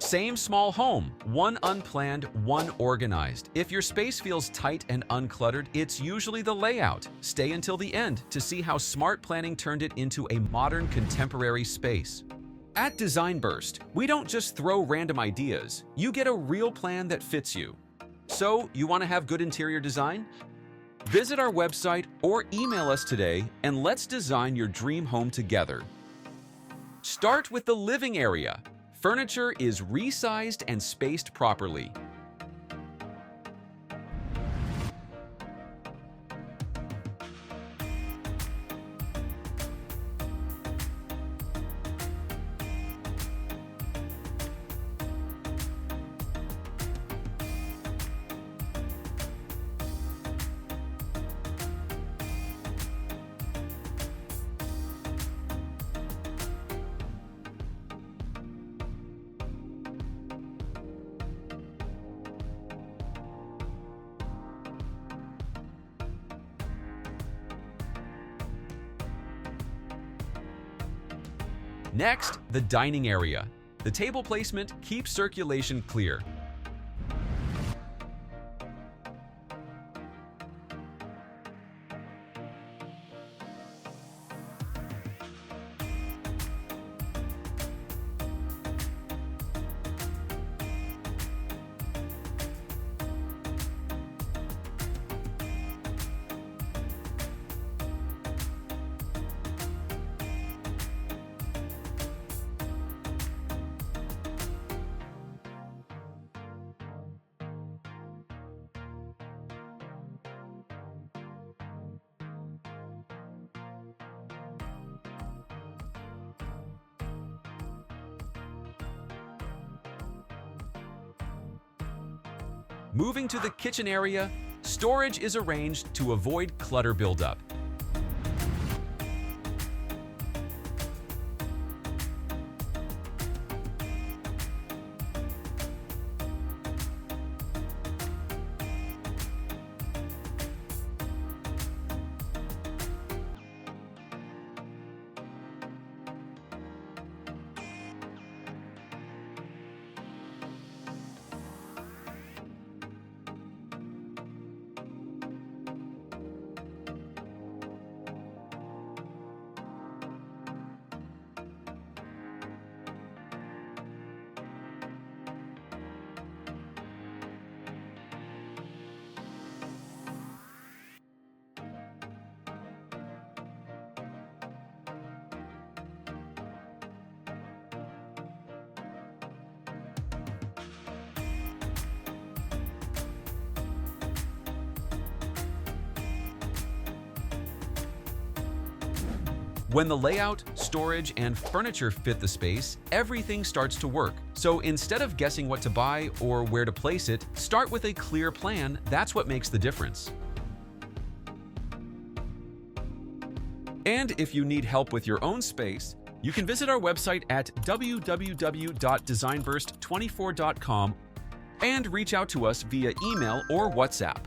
Same small home, one unplanned, one organized. If your space feels tight and uncluttered, it's usually the layout. Stay until the end to see how smart planning turned it into a modern contemporary space. At Design Burst, we don't just throw random ideas, you get a real plan that fits you. So, you want to have good interior design? Visit our website or email us today and let's design your dream home together. Start with the living area. Furniture is resized and spaced properly. Next, the dining area. The table placement keeps circulation clear. Moving to the kitchen area, storage is arranged to avoid clutter buildup. When the layout, storage, and furniture fit the space, everything starts to work. So instead of guessing what to buy or where to place it, start with a clear plan. That's what makes the difference. And if you need help with your own space, you can visit our website at www.designburst24.com and reach out to us via email or WhatsApp.